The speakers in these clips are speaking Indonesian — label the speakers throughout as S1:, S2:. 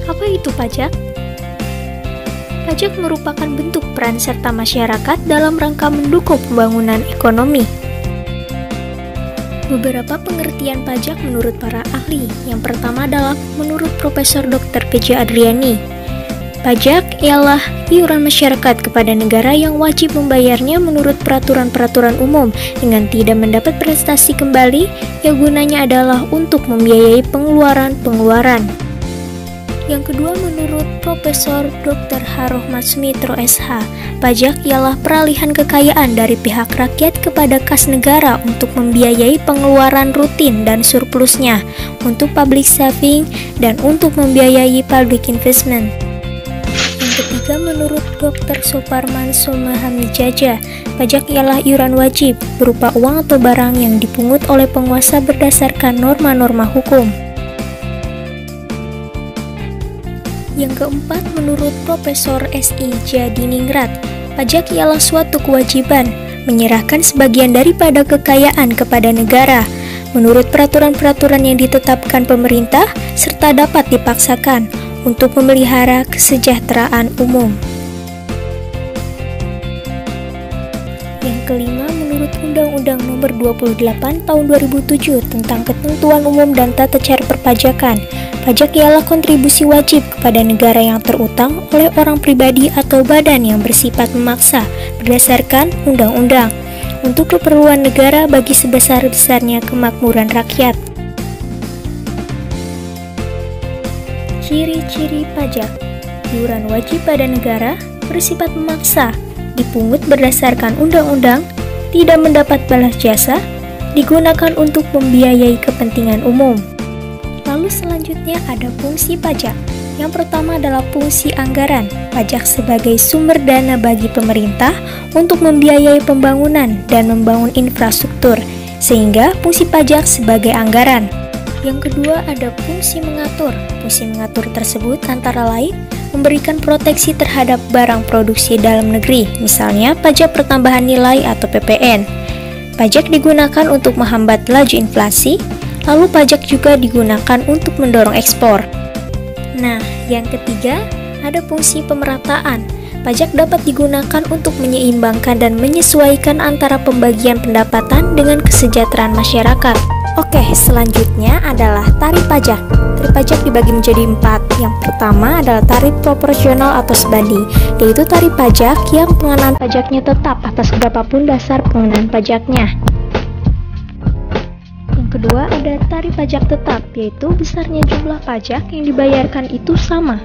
S1: Apa itu pajak? Pajak merupakan bentuk peran serta masyarakat dalam rangka mendukung pembangunan ekonomi. Beberapa pengertian pajak menurut para ahli. Yang pertama adalah menurut Profesor Dr. Keja Adriani. Pajak ialah iuran masyarakat kepada negara yang wajib membayarnya menurut peraturan-peraturan umum dengan tidak mendapat prestasi kembali yang gunanya adalah untuk membiayai pengeluaran-pengeluaran. Yang kedua menurut Profesor Dr. Harohmat Sumitro SH, pajak ialah peralihan kekayaan dari pihak rakyat kepada kas negara untuk membiayai pengeluaran rutin dan surplusnya, untuk public saving, dan untuk membiayai public investment. Yang ketiga menurut Dr. Suparman Sumahamijaja, pajak ialah iuran wajib berupa uang atau barang yang dipungut oleh penguasa berdasarkan norma-norma hukum. Yang keempat, menurut Profesor S.I. Jadiningrat, pajak ialah suatu kewajiban menyerahkan sebagian daripada kekayaan kepada negara menurut peraturan-peraturan yang ditetapkan pemerintah serta dapat dipaksakan untuk memelihara kesejahteraan umum. Yang kelima, menurut Undang-Undang Nomor 28 Tahun 2007 tentang Ketentuan Umum dan Tata Cara Perpajakan, pajak ialah kontribusi wajib kepada negara yang terutang oleh orang pribadi atau badan yang bersifat memaksa berdasarkan undang-undang untuk keperluan negara bagi sebesar-besarnya kemakmuran rakyat. Ciri-ciri pajak: iuran wajib pada negara, bersifat memaksa, dipungut berdasarkan undang-undang, tidak mendapat balas jasa, digunakan untuk membiayai kepentingan umum. Lalu selanjutnya ada fungsi pajak. Yang pertama adalah fungsi anggaran. Pajak sebagai sumber dana bagi pemerintah untuk membiayai pembangunan dan membangun infrastruktur, sehingga fungsi pajak sebagai anggaran. Yang kedua ada fungsi mengatur. Fungsi mengatur tersebut antara lain memberikan proteksi terhadap barang produksi dalam negeri, misalnya pajak pertambahan nilai atau PPN. Pajak digunakan untuk menghambat laju inflasi. Lalu pajak juga digunakan untuk mendorong ekspor. Nah, yang ketiga, ada fungsi pemerataan. Pajak dapat digunakan untuk menyeimbangkan dan menyesuaikan antara pembagian pendapatan dengan kesejahteraan masyarakat. Oke, selanjutnya adalah tarif pajak. Tarif pajak dibagi menjadi 4. Yang pertama adalah tarif proporsional atau sebanding, yaitu tarif pajak yang pengenaan pajaknya tetap atas berapapun dasar pengenaan pajaknya. Kedua ada tarif pajak tetap, yaitu besarnya jumlah pajak yang dibayarkan itu sama.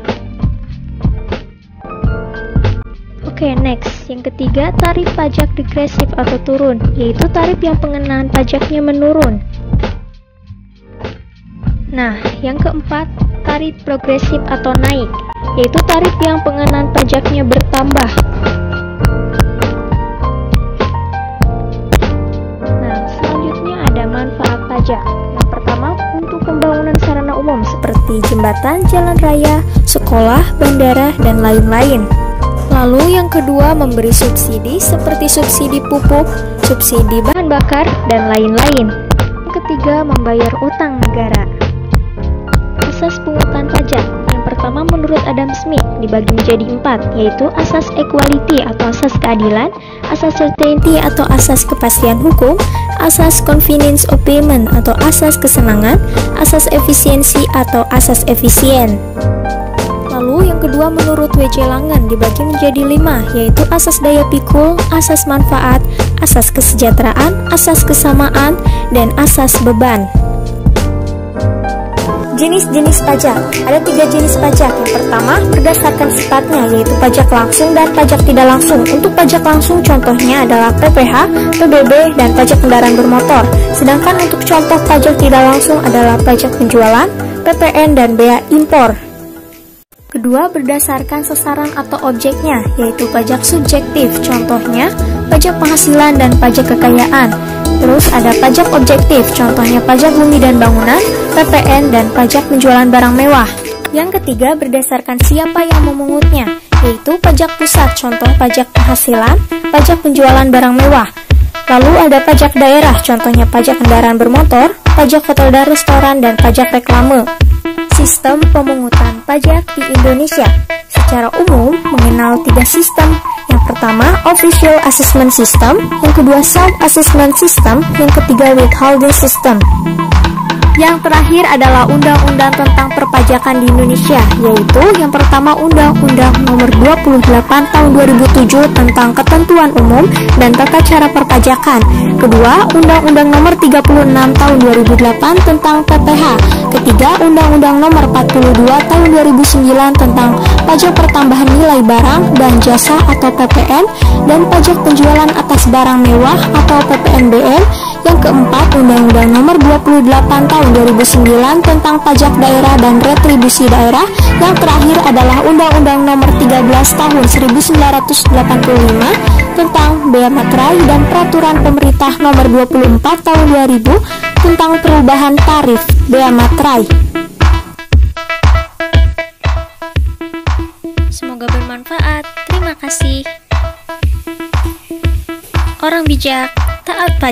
S1: Oke, next. Yang ketiga, tarif pajak degresif atau turun, yaitu tarif yang pengenaan pajaknya menurun. Nah, yang keempat, tarif progresif atau naik, yaitu tarif yang pengenaan pajaknya bertambah. Pajak. Yang pertama, untuk pembangunan sarana umum seperti jembatan, jalan raya, sekolah, bandara, dan lain-lain. Lalu yang kedua, memberi subsidi seperti subsidi pupuk, subsidi bahan bakar, dan lain-lain. Yang ketiga, membayar utang negara. Asas pungutan pajak. Yang pertama, menurut Adam Smith dibagi menjadi 4, yaitu asas equality atau asas keadilan, asas certainty atau asas kepastian hukum, asas convenience of payment atau asas kesenangan, asas efisiensi atau asas efisien. Lalu yang kedua menurut W.J. Langen dibagi menjadi 5, yaitu asas daya pikul, asas manfaat, asas kesejahteraan, asas kesamaan, dan asas beban. Jenis-jenis pajak. Ada 3 jenis pajak. Yang pertama, berdasarkan sifatnya, yaitu pajak langsung dan pajak tidak langsung. Untuk pajak langsung contohnya adalah PPh, PBB, dan pajak kendaraan bermotor. Sedangkan untuk contoh pajak tidak langsung adalah pajak penjualan, PPN, dan bea impor. Kedua, berdasarkan sasaran atau objeknya, yaitu pajak subjektif. Contohnya, pajak penghasilan dan pajak kekayaan. Terus ada pajak objektif, contohnya pajak bumi dan bangunan, PPN, dan pajak penjualan barang mewah. Yang ketiga berdasarkan siapa yang memungutnya, yaitu pajak pusat, contoh pajak penghasilan, pajak penjualan barang mewah. Lalu ada pajak daerah, contohnya pajak kendaraan bermotor, pajak hotel dan restoran, dan pajak reklame. Sistem pemungutan pajak di Indonesia secara umum mengenal 3 sistem. Yang pertama, Official Assessment System, yang kedua, Self-Assessment System, yang ketiga, Withholding System. Yang terakhir adalah undang-undang tentang perpajakan di Indonesia, yaitu yang pertama Undang-Undang Nomor 28 Tahun 2007 tentang Ketentuan Umum dan Tata Cara Perpajakan. Kedua, Undang-Undang Nomor 36 Tahun 2008 tentang PPh. Ketiga, Undang-Undang Nomor 42 Tahun 2009 tentang Pajak Pertambahan Nilai Barang dan Jasa atau PPN dan Pajak Penjualan Atas Barang Mewah atau PPNBM. Yang keempat, Undang-Undang Nomor 28 Tahun 2009 tentang Pajak Daerah dan Retribusi Daerah. Yang terakhir adalah Undang-Undang Nomor 13 Tahun 1985 tentang Bea Materai dan Peraturan Pemerintah Nomor 24 Tahun 2000 tentang perubahan tarif Bea Materai. Semoga bermanfaat. Terima kasih. Orang bijak taat pajak.